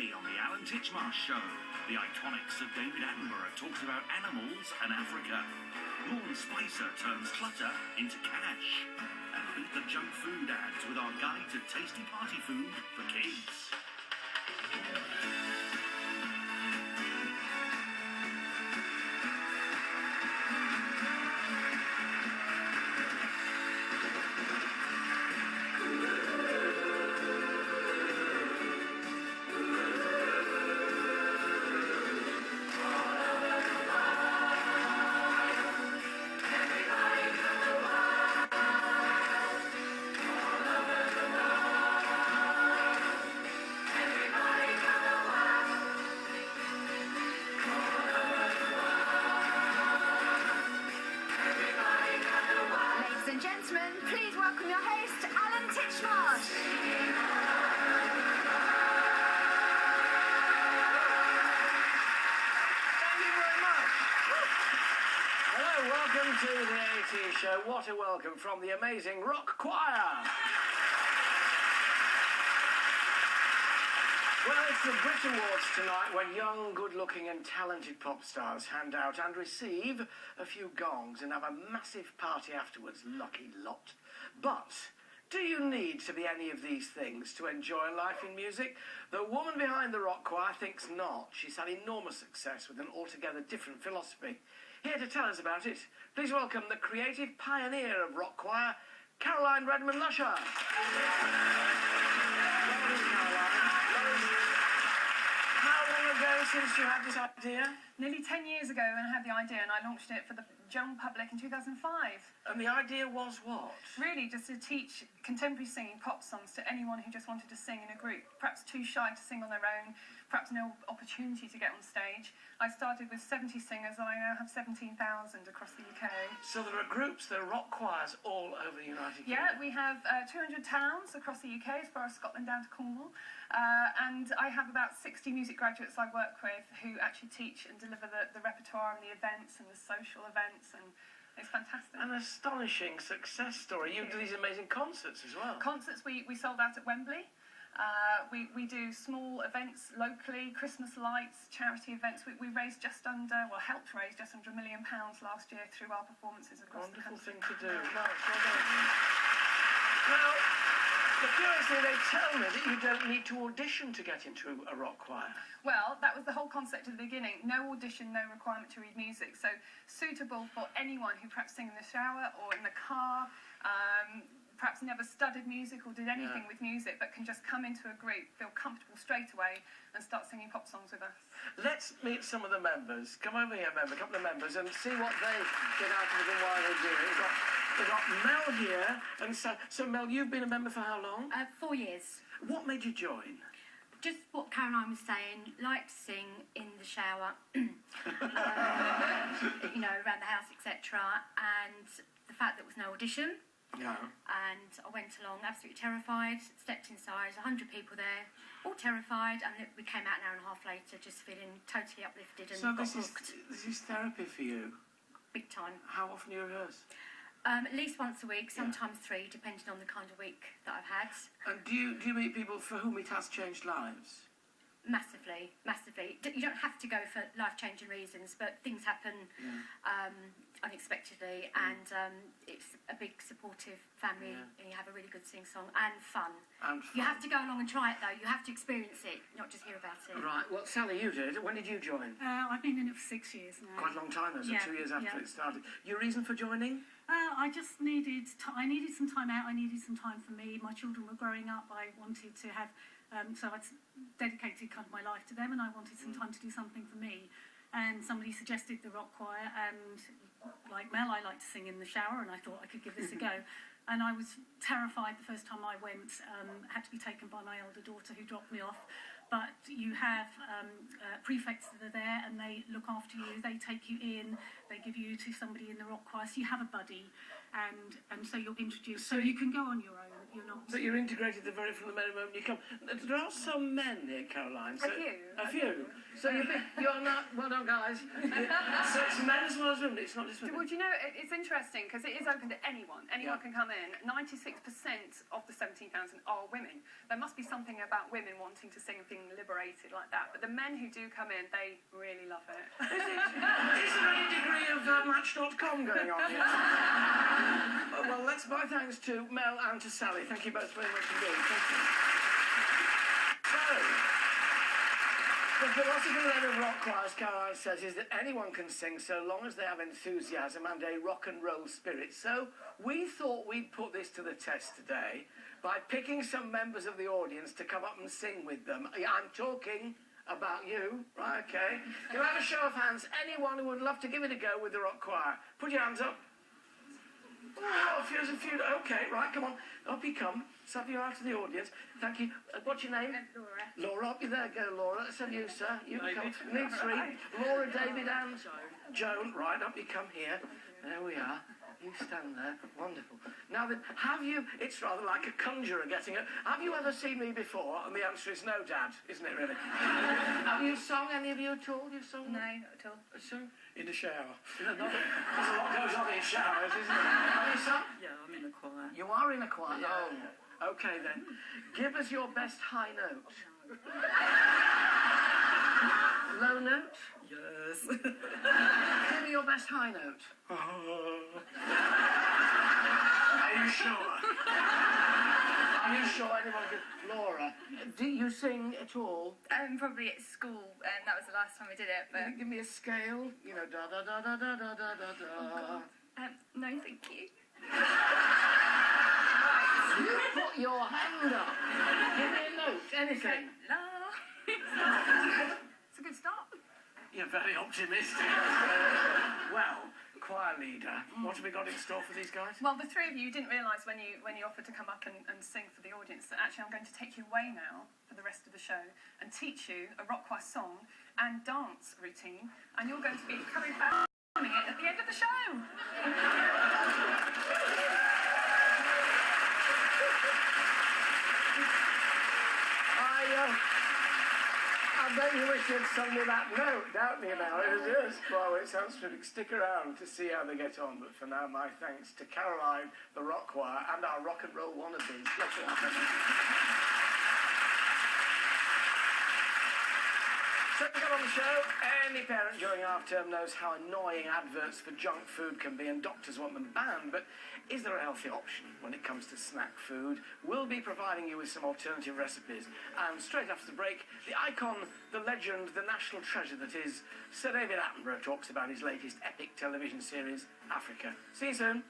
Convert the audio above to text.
Today on the Alan Titchmarsh Show, the iconics of David Attenborough talks about animals and Africa. Lorne Spicer turns clutter into cash. And beat the junk food ads with our guide to tasty party food for kids. Please welcome your host, Alan Titchmarsh. Thank you very much. Hello, welcome to the AT Show. What a welcome from the amazing rock choir. Well, it's the Brit Awards tonight, where young, good-looking and talented pop stars hand out and receive a few gongs and have a massive party afterwards. Lucky lot. But do you need to be any of these things to enjoy life in music? The woman behind the rock choir thinks not. She's had enormous success with an altogether different philosophy. Here to tell us about it, please welcome the creative pioneer of rock choir, Redmund Lusher. How long ago since you had this idea? Nearly 10 years ago, when I had the idea, and I launched it for the general public in 2005. And the idea was what? Really, just to teach contemporary singing pop songs to anyone who just wanted to sing in a group, perhaps too shy to sing on their own, perhaps no opportunity to get on stage. I started with 70 singers, and I now have 17,000 across the UK. So there are groups, there are rock choirs all over the United Kingdom? Yeah, we have 200 towns across the UK, as far as Scotland down to Cornwall. And I have about 60 music graduates I work with who actually teach and deliver the repertoire and the events and the social events, and it's fantastic. An astonishing success story. You do these amazing concerts as well. Concerts, we sold out at Wembley. We do small events locally, Christmas lights, charity events. We raised helped raise just under £1 million last year through our performances across the country. Wonderful thing to do. Nice, well done. Now, curiously, they tell me that you don't need to audition to get into a rock choir. Well, that was the whole concept at the beginning. No audition, no requirement to read music. So suitable for anyone who perhaps sing in the shower or in the car, perhaps never studied music or did anything with music, but can just come into a group, feel comfortable straight away, and start singing pop songs with us. Let's meet some of the members. Come over here, a couple of members, and see what they get out of it and why they do it. We've got Mel here, and so Mel, you've been a member for how long? 4 years. What made you join? Just what Caroline was saying, like to sing in the shower, around the house, etc. And the fact that there was no audition. Yeah. And I went along absolutely terrified, stepped inside, 100 people there, all terrified, and we came out an hour and a half later just feeling totally uplifted and got hooked. This is therapy for you? Big time. How often do you rehearse? At least once a week, sometimes 3, depending on the kind of week that I've had. And do you meet people for whom it has changed lives? Massively, massively. You don't have to go for life-changing reasons, but things happen unexpectedly, and it's a big supportive family, and you have a really good sing-song and fun. You have to go along and try it, though. You have to experience it, not just hear about it. Right. Well, Sally, you did. When did you join? I've been in it for 6 years now. Quite a long time, isn't it? 2 years after it started. Your reason for joining? I just needed I needed some time out. I needed some time for me. My children were growing up. I wanted to have, so I'd dedicated kind of my life to them, and I wanted some time to do something for me. And somebody suggested the rock choir, and like Mel, I like to sing in the shower, and I thought I could give this a go. And I was terrified the first time I went. Had to be taken by my elder daughter, who dropped me off. But you have prefects that are there, and they look after you. They take you in. They give you to somebody in the rock choir. So you have a buddy, and so you're introduced. So you can go on your own. you're not. But you're integrated the very from the very moment you come. There are some men here, Caroline. So, A few. So you're not. Well done, guys. So it's men as well as women. It's not just women. Well, do you know, it's interesting because it is open to anyone. Anyone can come in. 96% of the 17,000 are women. There must be something about women wanting to sing and being liberated like that. But the men who do come in, they really love it. Is there any degree of Match.com going on here? Well, let's buy thanks to Mel and to Sally. Thank you both very much indeed. Thank you. So, the philosophy then of rock choir, as Caroline says, is that anyone can sing so long as they have enthusiasm and a rock and roll spirit. So we thought we'd put this to the test today by picking some members of the audience to come up and sing with them. I'm talking about you, right? Okay. Can I have a show of hands? Anyone who would love to give it a go with the rock choir? Put your hands up. Oh, there's a few. Okay, right, come on. Up you come. Sub you out to the audience. Thank you. What's your name? Laura. Laura, up you there. Go, Laura. Let's have you, sir. You can come. Need three. Laura, David, and Joan. Right, up you come here. There we are. You stand there. Wonderful. Now then, have you... It's rather like a conjurer getting it. Have you ever seen me before? And the answer is no, Dad, isn't it, really? Have you sung, any of you at all? You've sung? No, not at all. Sung? In the shower. There's a lot goes on in showers, isn't there? Have you sung? Yeah, I'm in the choir. You are in a choir? Yeah. Oh, okay then. Give us your best high note. Low note? Yes. Give me your best high note. Are you sure? Are you sure anyone could... Laura, do you sing at all? Probably at school, and that was the last time I did it, but... Give me a scale. You know, da da da da da da da da da. No, thank you. You put your hand up. Give me a note, anything. La. It's a good start. You're very optimistic. Well, choir leader, what have we got in store for these guys? Well, the three of you didn't realise when you offered to come up and sing for the audience that actually I'm going to take you away now for the rest of the show and teach you a rock choir song and dance routine, and you're going to be coming back and it at the end of the show. I bet you wish you'd sung me that note, don't you now? It was just, well, it sounds terrific. Stick around to see how they get on. But for now, my thanks to Caroline, the rock choir, and our rock and roll wannabes. Let's welcome them. So to get on the show, any parent during half-term knows how annoying adverts for junk food can be, and doctors want them banned. But is there a healthy option when it comes to snack food? We'll be providing you with some alternative recipes. And straight after the break, the icon, the legend, the national treasure that is Sir David Attenborough talks about his latest epic television series, Africa. See you soon.